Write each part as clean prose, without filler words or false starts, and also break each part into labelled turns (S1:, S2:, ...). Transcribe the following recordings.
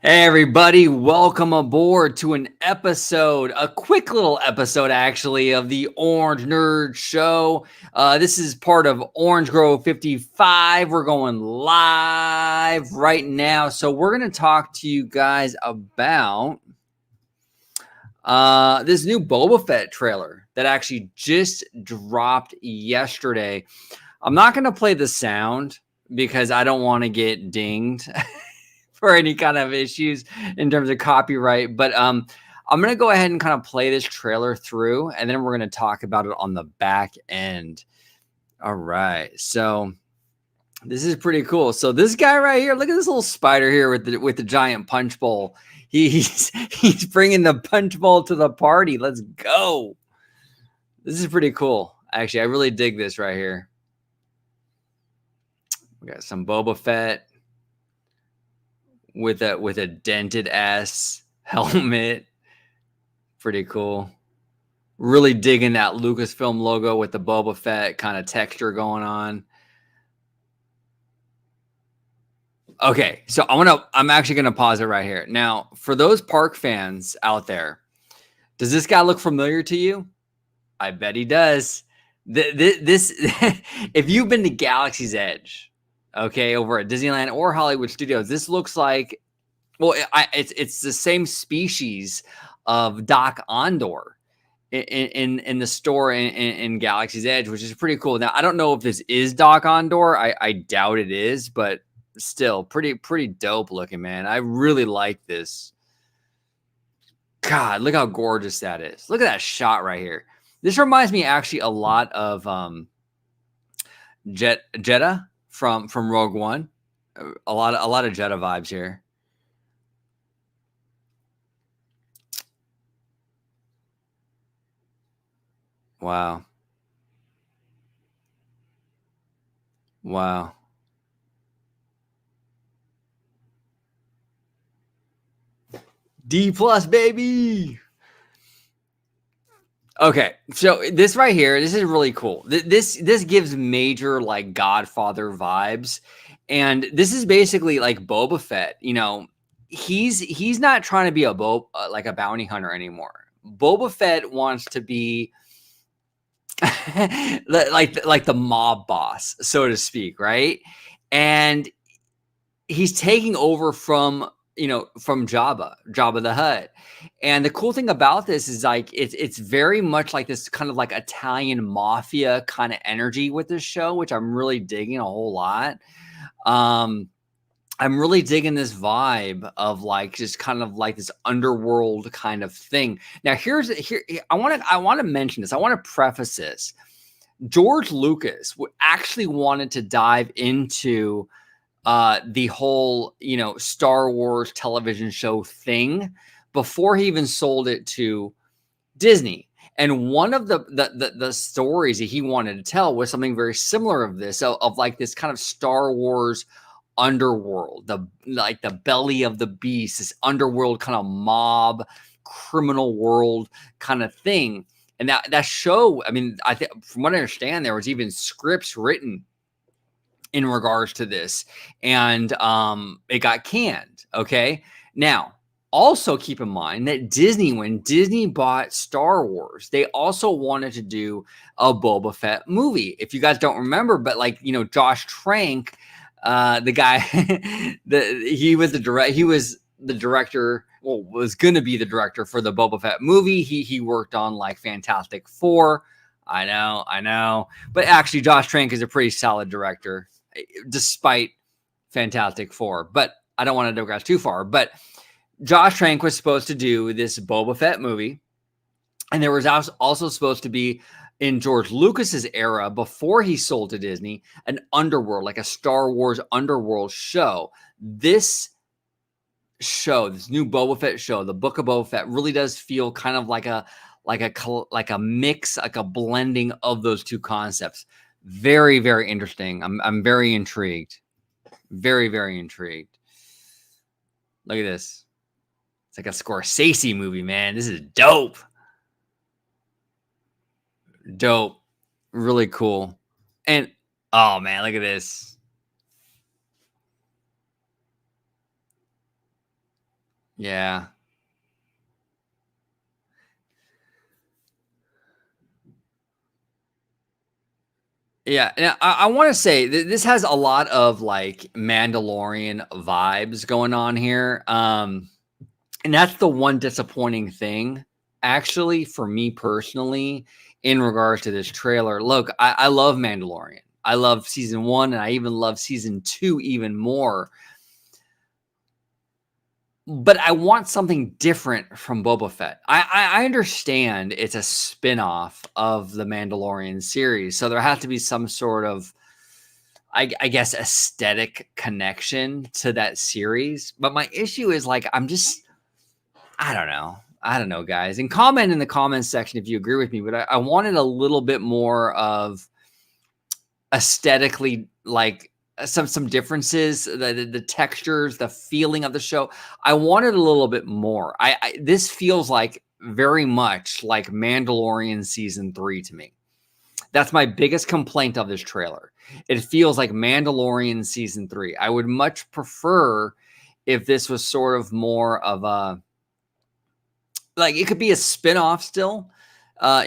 S1: Hey everybody, welcome aboard to a quick little episode actually, of the Orange Nerd Show. This is part of Orange Grove 55. We're going live right now. So we're going to talk to you guys about this new Boba Fett trailer that actually just dropped yesterday. I'm not going to play the sound because I don't want to get dinged for any kind of issues in terms of copyright. But I'm going to go ahead and kind of play this trailer through, and then we're going to talk about it on the back end. All right. So this is pretty cool. So this guy right here, look at this little spider here with the giant punch bowl. He's bringing the punch bowl to the party. Let's go. This is pretty cool. Actually, I really dig this right here. We got some Boba Fett with a dented ass helmet. Pretty cool. Really digging that Lucasfilm logo with the Boba Fett kind of texture going on. Okay, so I'm actually gonna pause it right here. Now, for those park fans out there, does this guy look familiar to you? I bet he does. This if you've been to Galaxy's Edge, okay, over at Disneyland or Hollywood Studios, this looks like, well, it's the same species of Doc Ondor in the store in Galaxy's Edge, which is pretty cool. Now, I don't know if this is Doc Ondor. I doubt it is, but still pretty dope looking, man. I really like this. God, look how gorgeous that is. Look at that shot right here. This reminds me actually a lot of Jeddah from Rogue One. A lot of Jeddah vibes here. Wow. Wow. D plus, baby. Okay, so this right here, this is really cool. This gives major like Godfather vibes, and this is basically like Boba Fett. You know, he's not trying to be like a bounty hunter anymore. Boba Fett wants to be like the mob boss, so to speak, right? And he's taking over from Jabba the Hutt. And the cool thing about this is like it's very much like this kind of like Italian mafia kind of energy with this show, which I'm really digging a whole lot. I'm really digging this vibe of like just kind of like this underworld kind of thing. Now here I want to mention this. I want to preface this. George Lucas actually wanted to dive into the whole, Star Wars television show thing before he even sold it to Disney. And one of the stories that he wanted to tell was something very similar of this, of like this kind of Star Wars underworld, the belly of the beast, this underworld kind of mob criminal world kind of thing. And that show, I mean, I think from what I understand, there was even scripts written in regards to this, and it got canned. Okay, now also keep in mind that when Disney bought Star Wars, they also wanted to do a Boba Fett movie. If you guys don't remember, but like Josh Trank, the guy, he was the director. Well, was going to be the director for the Boba Fett movie. He worked on like Fantastic Four. I know, but actually, Josh Trank is a pretty solid director, despite Fantastic Four. But I don't want to digress too far. But Josh Trank was supposed to do this Boba Fett movie, and there was also supposed to be, in George Lucas's era, before he sold to Disney, an underworld, like a Star Wars underworld show. This new Boba Fett show, the Book of Boba Fett, really does feel kind of like a mix, like a blending of those two concepts. Very, very interesting. I'm very intrigued. Very, very intrigued. Look at this. It's like a Scorsese movie, man. This is dope. Dope. Really cool. And oh man, look at this. Yeah. Yeah, and I want to say this has a lot of like Mandalorian vibes going on here. And that's the one disappointing thing, actually, for me personally, in regards to this trailer. Look, I love Mandalorian. I love season 1, and I even love season 2 even more. But I want something different from Boba Fett. I understand it's a spin-off of the Mandalorian series, so there has to be some sort of, I guess, aesthetic connection to that series. But my issue is like I don't know. I don't know, guys. And comment in the comments section if you agree with me. But I wanted a little bit more of aesthetically, like some differences, the textures, the feeling of the show. I wanted a little bit more. This feels like very much like Mandalorian season 3 to me. That's my biggest complaint of this trailer. It feels like Mandalorian season 3. I would much prefer if this was sort of more of a, like, it could be a spin-off still, to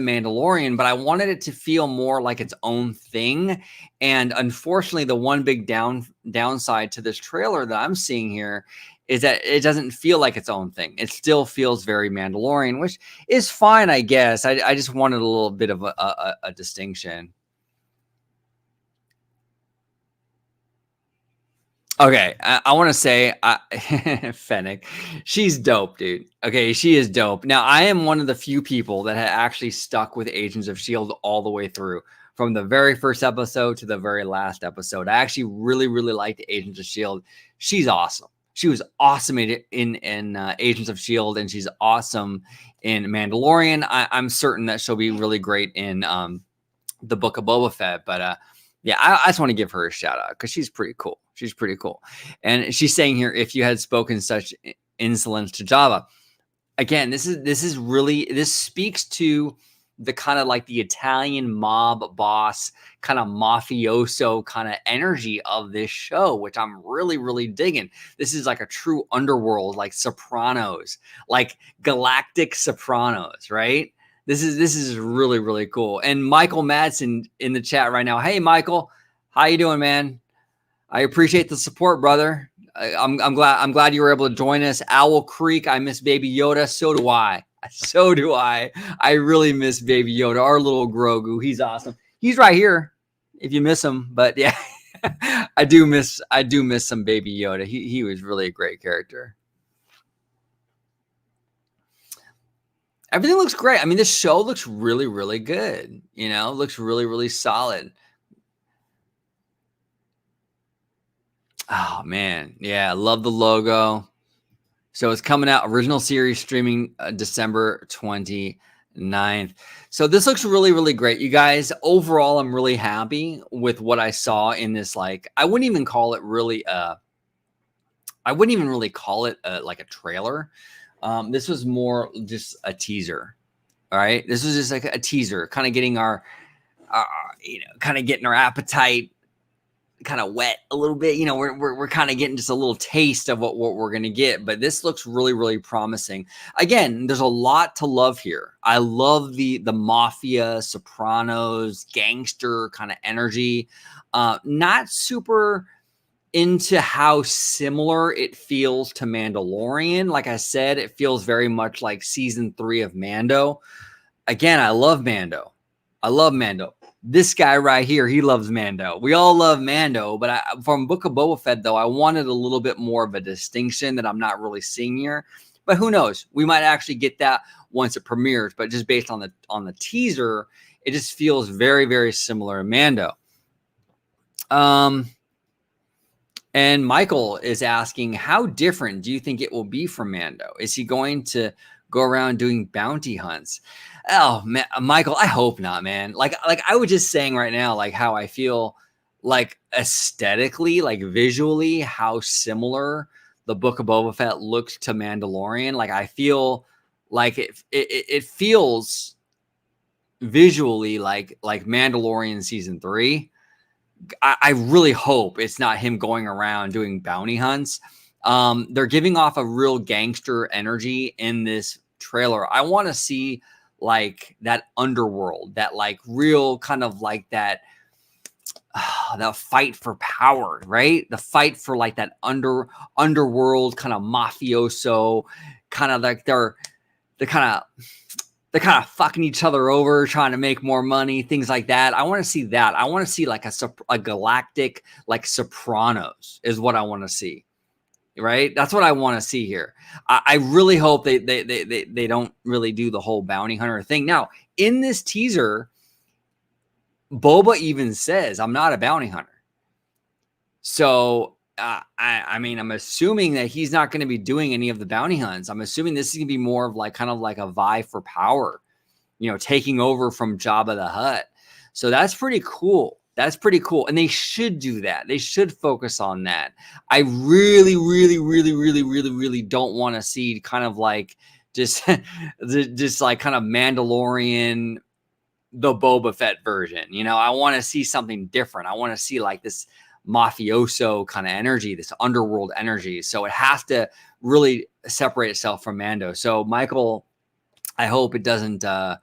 S1: Mandalorian, but I wanted it to feel more like its own thing. And unfortunately, the one big downside to this trailer that I'm seeing here is that it doesn't feel like its own thing. It still feels very Mandalorian, which is fine, I guess. I just wanted a little bit of a distinction. Okay, I want to say, Fennec, she's dope, dude. Okay, she is dope. Now, I am one of the few people that had actually stuck with Agents of S.H.I.E.L.D. all the way through, from the very first episode to the very last episode. I actually really, really liked Agents of S.H.I.E.L.D. She's awesome. She was awesome in Agents of S.H.I.E.L.D., and she's awesome in Mandalorian. I'm certain that she'll be really great in the Book of Boba Fett, but yeah, I just want to give her a shout out because she's pretty cool. She's pretty cool. And she's saying here, if you had spoken such insolence to Java, again, this speaks to the kind of like the Italian mob boss, kind of mafioso kind of energy of this show, which I'm really, really digging. This is like a true underworld, like Sopranos, like galactic Sopranos, right? This is really, really cool. And Michael Madsen in the chat right now. Hey, Michael, how you doing, man? I appreciate the support, brother. I'm glad you were able to join us. Owl Creek, I miss Baby Yoda. So do I. So do I. I really miss Baby Yoda. Our little Grogu. He's awesome. He's right here if you miss him. But yeah, I do miss some Baby Yoda. He was really a great character. Everything looks great. I mean, this show looks really, really good. Looks really, really solid. Oh man, yeah, I love the logo. So it's coming out, original series streaming December 29th. So this looks really, really great. You guys, overall, I'm really happy with what I saw in this. Like, I wouldn't even call it really like a trailer. This was more just a teaser. All right. This was just like a teaser, kind of getting our kind of getting our appetite kind of wet a little bit. We're kind of getting just a little taste of what we're going to get, but this looks really, really promising. Again, there's a lot to love here. I love the mafia, Sopranos, gangster kind of energy. Not super into how similar it feels to Mandalorian. Like I said, it feels very much like season 3 of Mando. Again, I love Mando. This guy right here, he loves Mando. We all love Mando, but from Book of Boba Fett, though, I wanted a little bit more of a distinction that I'm not really seeing here. But who knows? We might actually get that once it premieres. But just based on the teaser, it just feels very, very similar to Mando. And Michael is asking, how different do you think it will be from Mando? Is he going to go around doing bounty hunts? Oh, man, Michael, I hope not, man. Like I was just saying right now, like how I feel like aesthetically, like visually, how similar the Book of Boba Fett looks to Mandalorian. Like I feel like it feels visually like Mandalorian season 3. I really hope it's not him going around doing bounty hunts. They're giving off a real gangster energy in this trailer. I want to see like that underworld, that like real kind of like that the fight for power, right? The fight for like that underworld kind of mafioso, kind of like they're kind of fucking each other over, trying to make more money, things like that. I want to see that. I want to see like a galactic like Sopranos is what I want to see. Right? That's what I want to see here. I really hope they don't really do the whole bounty hunter thing. Now, in this teaser, Boba even says, "I'm not a bounty hunter." So, I mean, I'm assuming that he's not going to be doing any of the bounty hunts. I'm assuming this is going to be more of like kind of like a vie for power, taking over from Jabba the Hutt. So that's pretty cool. That's pretty cool. And they should do that. They should focus on that. I really, really, really, really, really, really don't want to see kind of like just like kind of Mandalorian, the Boba Fett version. I want to see something different. I want to see like this mafioso kind of energy, this underworld energy. So it has to really separate itself from Mando. So Michael, I hope it doesn't, I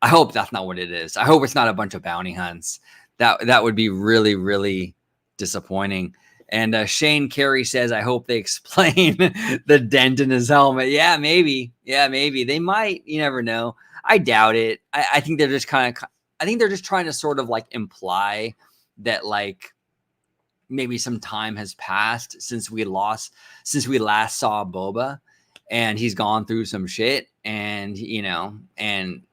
S1: hope that's not what it is. I hope it's not a bunch of bounty hunts. That would be really, really disappointing. And Shane Carey says, I hope they explain the dent in his helmet. Yeah, maybe. They might. You never know. I doubt it. I think they're just I think they're just trying to sort of like imply that like maybe some time has passed since we last saw Boba, and he's gone through some shit, and and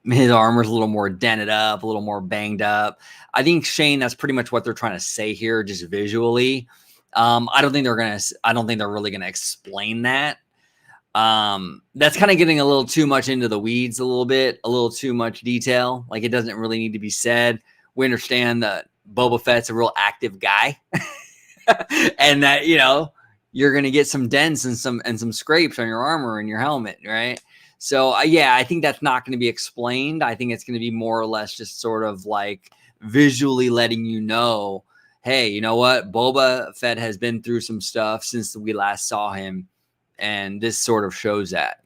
S1: his armor's a little more dented up, a little more banged up. I think, Shane, that's pretty much what they're trying to say here, just visually. I don't think they're really gonna explain that. That's kind of getting a little too much into the weeds, a little too much detail. Like it doesn't really need to be said. We understand that Boba Fett's a real active guy, and that you're gonna get some dents and some scrapes on your armor and your helmet, right? So, yeah, I think that's not going to be explained. I think it's going to be more or less just sort of like visually letting you know, hey, you know what? Boba Fett has been through some stuff since we last saw him. And this sort of shows that,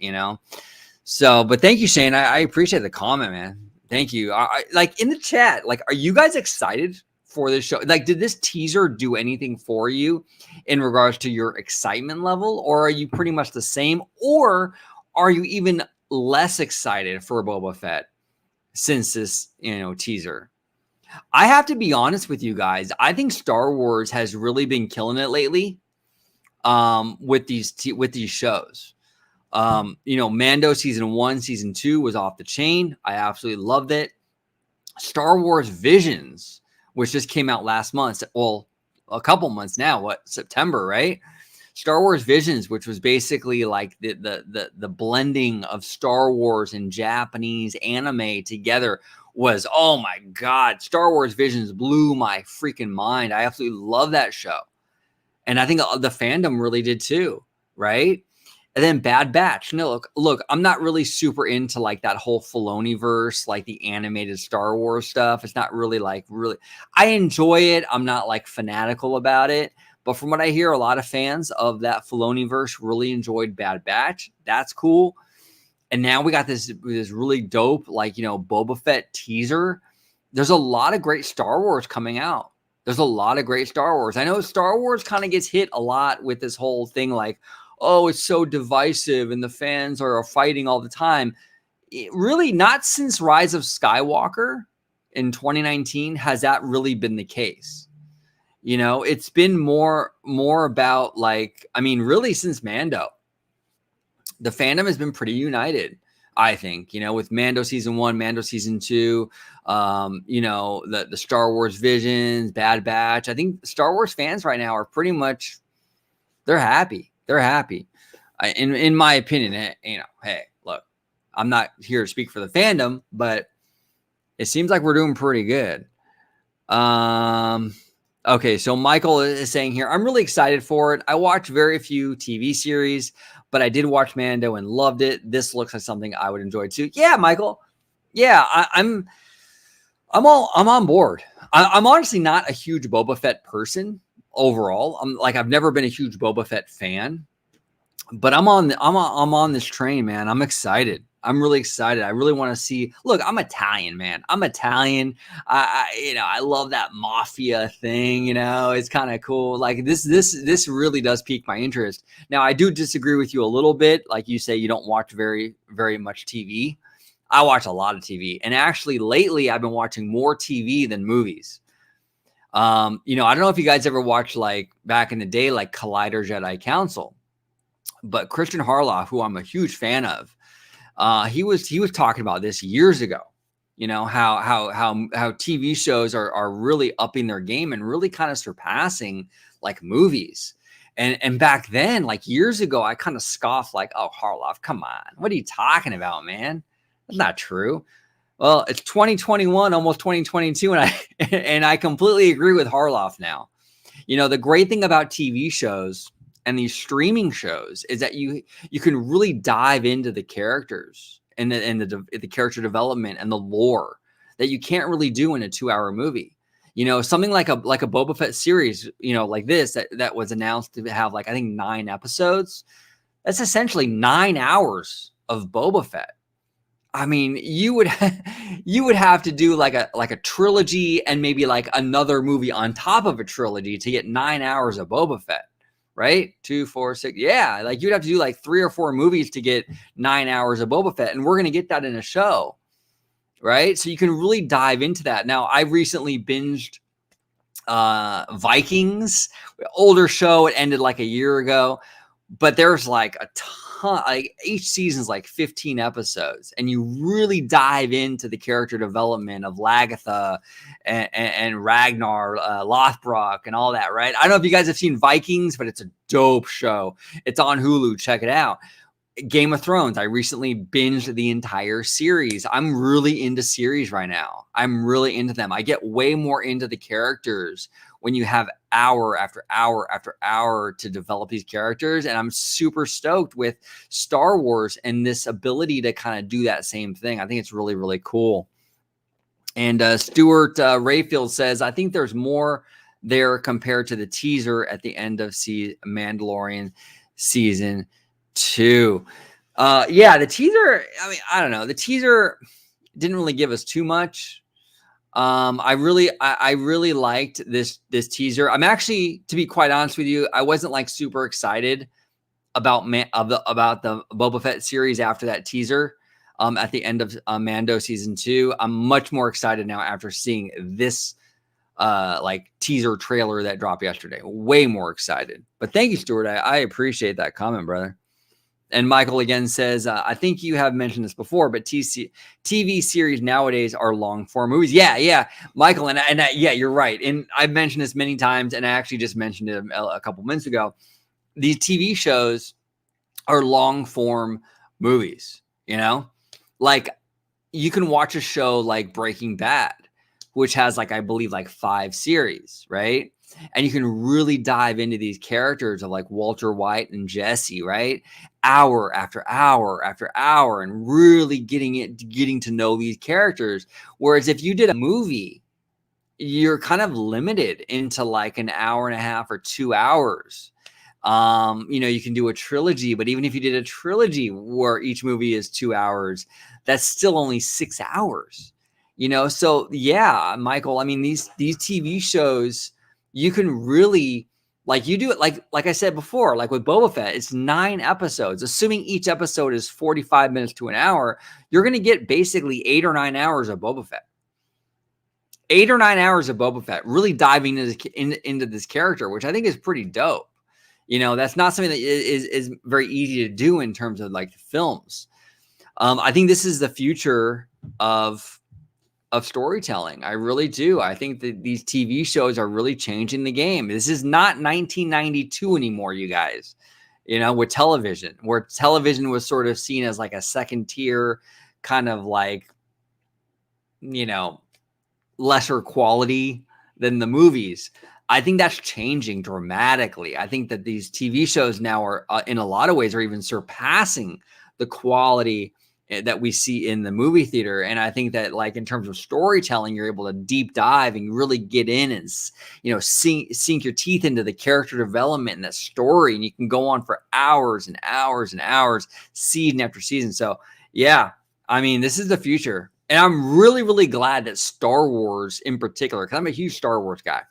S1: So, but thank you, Shane. I appreciate the comment, man. Thank you. I like in the chat, like, are you guys excited for this show? Like, did this teaser do anything for you in regards to your excitement level? Or are you pretty much the same? Or are you even less excited for Boba Fett since this, teaser? I have to be honest with you guys. I think Star Wars has really been killing it lately with these shows. Mando season 1, season 2 was off the chain. I absolutely loved it. Star Wars Visions, which just came out last month. Well, a couple months now. September, right? Star Wars Visions, which was basically like the blending of Star Wars and Japanese anime together, was, oh my God, Star Wars Visions blew my freaking mind. I absolutely love that show. And I think the fandom really did too, right? And then Bad Batch. No, look, I'm not really super into like that whole Filoni-verse, like the animated Star Wars stuff. It's not really I enjoy it. I'm not like fanatical about it. But from what I hear, a lot of fans of that Filoni-verse really enjoyed Bad Batch. That's cool. And now we got this really dope, like, Boba Fett teaser. There's a lot of great Star Wars coming out. I know Star Wars kind of gets hit a lot with this whole thing like, oh, it's so divisive and the fans are fighting all the time. Really, not since Rise of Skywalker in 2019 has that really been the case. It's been more about like, I mean, really since Mando, the fandom has been pretty united, I think, with Mando season 1, Mando season 2, the Star Wars Visions, Bad Batch. I think Star Wars fans right now are pretty much, they're happy. In my opinion, hey, look, I'm not here to speak for the fandom, but it seems like we're doing pretty good. Okay, so Michael is saying here, I'm really excited for it. I watched very few TV series, but I did watch Mando and loved it. This looks like something I would enjoy too. Yeah, Michael. Yeah, I'm on board. I'm honestly not a huge Boba Fett person. overall. I've never been a huge Boba Fett fan, but I'm on this train, man. I'm excited. I'm really excited. I really want to see. Look, I'm Italian, man. I'm Italian. I love that mafia thing. It's kind of cool. Like this really does pique my interest. Now, I do disagree with you a little bit. Like you say, you don't watch very, very much TV. I watch a lot of TV, and actually, lately, I've been watching more TV than movies. I don't know if you guys ever watched, like, back in the day, like Collider Jedi Council, but Christian Harloff, who I'm a huge fan of, he was talking about this years ago. How TV shows are really upping their game and really kind of surpassing like movies. And back then, like years ago, I kind of scoffed like, "Oh, Harloff, come on, what are you talking about, man? That's not true." Well, it's 2021, almost 2022, and I completely agree with Harloff now. The great thing about TV shows and these streaming shows is that you can really dive into the characters and the character development and the lore that you can't really do in a 2-hour movie. Something like a Boba Fett series, like this that was announced to have like I think 9 episodes. That's essentially 9 hours of Boba Fett. I mean, you would have to do like a trilogy and maybe like another movie on top of a trilogy to get 9 hours of Boba Fett, right? 2, 4, 6. Yeah, like you'd have to do like 3 or 4 movies to get 9 hours of Boba Fett, and we're gonna get that in a show, right? So you can really dive into that. Now, I recently binged Vikings, older show. It ended like a year ago, but there's like a ton. Like each season's like 15 episodes, and you really dive into the character development of Lagatha and Ragnar Lothbrok and all that, right? I don't know if you guys have seen Vikings, but it's a dope show. It's on Hulu. Check it out. Game of Thrones. I recently binged the entire series. I'm really into series right now. I'm really into them. I get way more into the characters when you have hour after hour after hour to develop these characters. And I'm super stoked with Star Wars and this ability to kind of do that same thing. I think it's really, really cool. And Stuart Rayfield says, I think there's more there compared to the teaser at the end of Mandalorian season 2. Yeah, the teaser, I mean, I don't know. The teaser didn't really give us too much. I really liked this teaser. I'm actually, to be quite honest with you, I wasn't like super excited about the Boba Fett series after that teaser at the end of Mando season 2. I'm much more excited now after seeing this like teaser trailer that dropped yesterday. Way more excited. But thank you, Stuart. I appreciate that comment, brother. And Michael again says, I think you have mentioned this before, but TV series nowadays are long form movies. Yeah, Michael, and yeah, you're right. And I've mentioned this many times, and I actually just mentioned it a couple minutes ago. These TV shows are long form movies. Like you can watch a show like Breaking Bad, which has like I believe like 5 series, right? And you can really dive into these characters of like Walter White and Jesse, right? Hour after hour after hour, and really getting to know these characters. Whereas if you did a movie, you're kind of limited into like an hour and a half or 2 hours. You can do a trilogy, but even if you did a trilogy where each movie is 2 hours, that's still only 6 hours. So yeah, Michael, I mean, these TV shows, you can really, like you do it, like I said before, like with Boba Fett, it's 9 episodes. Assuming each episode is 45 minutes to an hour, you're going to get basically 8 or 9 hours of Boba Fett. 8 or 9 hours of Boba Fett, really diving into this character, which I think is pretty dope. That's not something that is very easy to do in terms of like the films. I think this is the future of storytelling. I really do. I think that these TV shows are really changing the game. This is not 1992 anymore, you guys. With television, where television was sort of seen as like a second tier kind of like, lesser quality than the movies. I think that's changing dramatically. I think that these TV shows now are in a lot of ways are even surpassing the quality that we see in the movie theater. And I think that, like, in terms of storytelling, you're able to deep dive and really get in and, sink your teeth into the character development and that story. And you can go on for hours and hours and hours, season after season. So yeah, I mean, this is the future. And I'm really, really glad that Star Wars in particular, because I'm a huge Star Wars guy.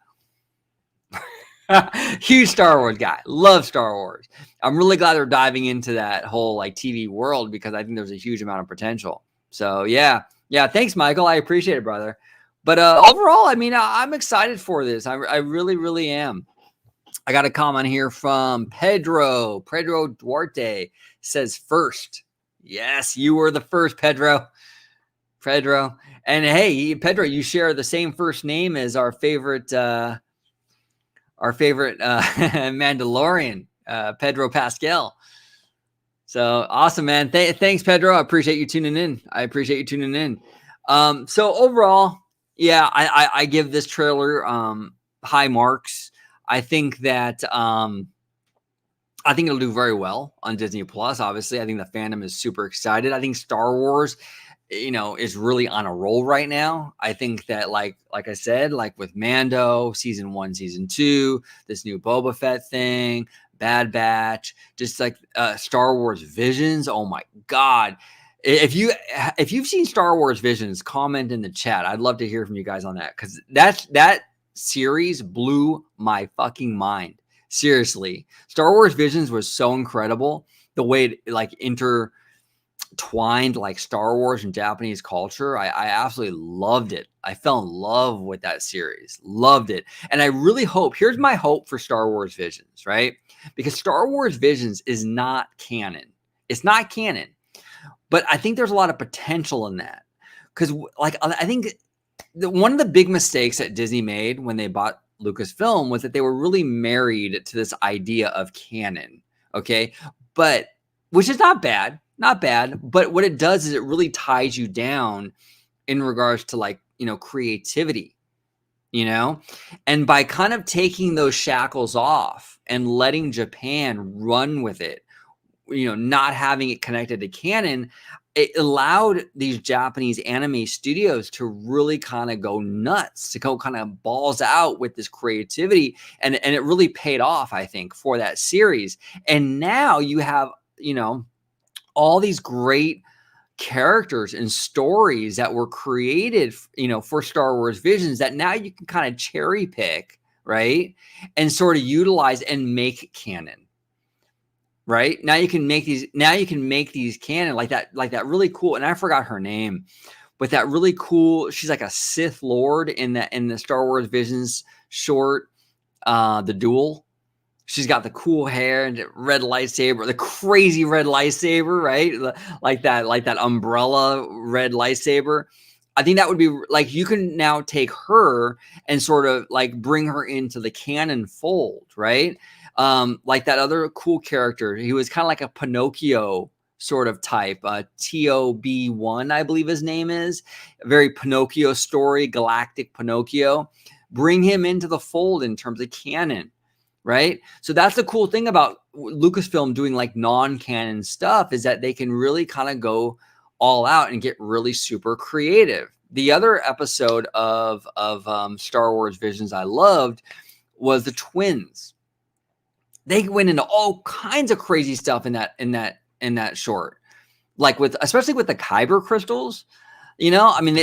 S1: Huge Star Wars guy. Love Star Wars. I'm really glad they're diving into that whole like TV world, because I think there's a huge amount of potential. So yeah. Thanks, Michael. I appreciate it, brother. But overall, I mean, I'm excited for this. I really, really am. I got a comment here from Pedro Duarte. Says first. Yes, you were the first, Pedro. And hey, Pedro, you share the same first name as our favorite Mandalorian, Pedro Pascal. So awesome, man. Thanks, Pedro. I appreciate you tuning in. So overall, yeah, I give this trailer high marks. I think that I think it'll do very well on Disney Plus. Obviously, I think the fandom is super excited. I think Star Wars, is really on a roll right now. I think that like I said, like with Mando, season 1, season 2, this new Boba Fett thing, Bad Batch, just like Star Wars Visions. Oh my God. If you've seen Star Wars Visions, comment in the chat. I'd love to hear from you guys on that, because that series blew my fucking mind. Seriously, Star Wars Visions was so incredible. The way it like intertwined like Star Wars and Japanese culture. I absolutely loved it. I fell in love with that series. Loved it. And I really hope, here's my hope for Star Wars Visions, right? Because Star Wars Visions is not canon. It's not canon. But I think there's a lot of potential in that. Because like I think one of the big mistakes that Disney made when they bought Lucasfilm was that they were really married to this idea of canon. Okay. But which is not bad. But what it does is it really ties you down in regards to like, creativity, and by kind of taking those shackles off and letting Japan run with it, not having it connected to canon, it allowed these Japanese anime studios to really kind of go nuts, to go kind of balls out with this creativity. And it really paid off, I think, for that series. And now you have, all these great characters and stories that were created, for Star Wars Visions, that now you can kind of cherry pick, right? And sort of utilize and make canon. Right? Now you can make these canon like that really cool. And I forgot her name, but that really cool, she's like a Sith Lord in the Star Wars Visions short, The Duel. She's got the cool hair and red lightsaber, the crazy red lightsaber, right? Like that umbrella red lightsaber. I think that would be like, you can now take her and sort of like bring her into the canon fold, right? Like that other cool character. He was kind of like a Pinocchio sort of type, TOB1, I believe his name is. A very Pinocchio story, galactic Pinocchio. Bring him into the fold in terms of canon. Right. So that's the cool thing about Lucasfilm doing like non-canon stuff, is that they can really kind of go all out and get really super creative. The other episode of Star Wars Visions I loved was the twins. They went into all kinds of crazy stuff in that short, like especially with the Kyber crystals. I mean,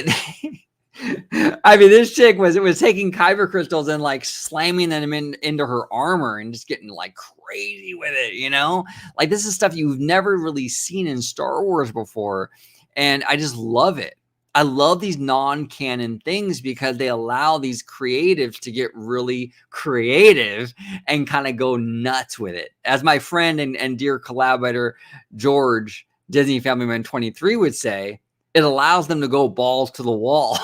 S1: this chick was taking Kyber crystals and like slamming them into her armor and just getting like crazy with it, like this is stuff you've never really seen in Star Wars before. And I just love it. I love these non-canon things because they allow these creatives to get really creative and kind of go nuts with it. As my friend and dear collaborator, George, Disney Family Man 23 would say, it allows them to go balls to the wall.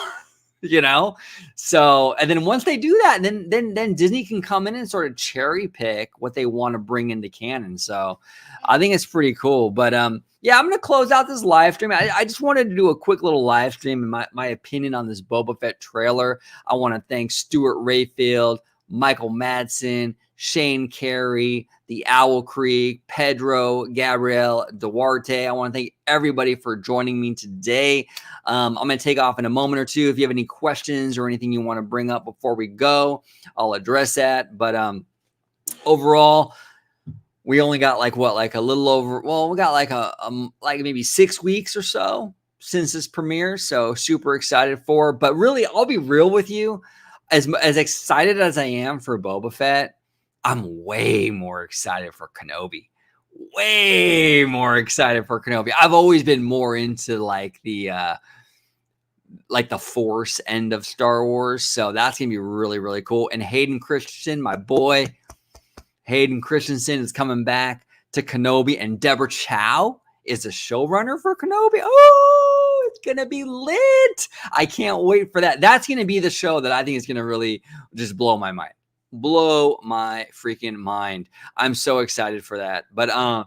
S1: So, and then once they do that, then Disney can come in and sort of cherry pick what they want to bring into canon. So I think it's pretty cool. But yeah, I'm going to close out this live stream. I just wanted to do a quick little live stream and my opinion on this Boba Fett trailer. I want to thank Stuart Rayfield, Michael Madsen, Shane Carey, the Owl Creek, Pedro, Gabriel, Duarte. I want to thank everybody for joining me today. I'm going to take off in a moment or two. If you have any questions or anything you want to bring up before we go, I'll address that. But overall, we only got like a little over. Well, we got like maybe 6 weeks or so since this premiere. So super excited for. But really, I'll be real with you. As excited as I am for Boba Fett, I'm way more excited for Kenobi. Way more excited for Kenobi. I've always been more into like the Force end of Star Wars. So that's going to be really, really cool. And Hayden Christensen, my boy, Hayden Christensen is coming back to Kenobi. And Deborah Chow is a showrunner for Kenobi. Oh, it's going to be lit. I can't wait for that. That's going to be the show that I think is going to really just blow my mind. Blow my freaking mind. I'm so excited for that. But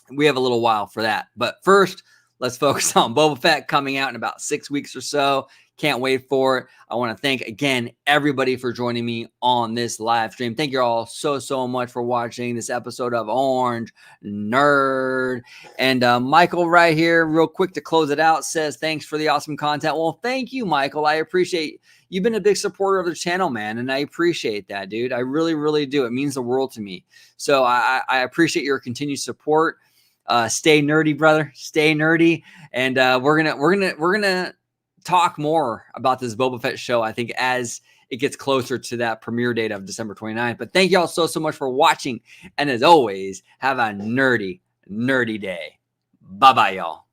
S1: we have a little while for that. But first, let's focus on Boba Fett coming out in about 6 weeks or so. Can't wait for it. I want to thank again everybody for joining me on this live stream. Thank you all so much for watching this episode of Orange Nerd. And Michael right here, real quick to close it out, says thanks for the awesome content. Well, thank you, Michael. I appreciate you've been a big supporter of the channel, man, and I appreciate that, dude. I really do. It means the world to me. So I appreciate your continued support. Stay nerdy, brother. Stay nerdy, and we're gonna talk more about this Boba Fett show, I think, as it gets closer to that premiere date of December 29th. But thank you all so much for watching. And as always, have a nerdy day. Bye-bye, y'all.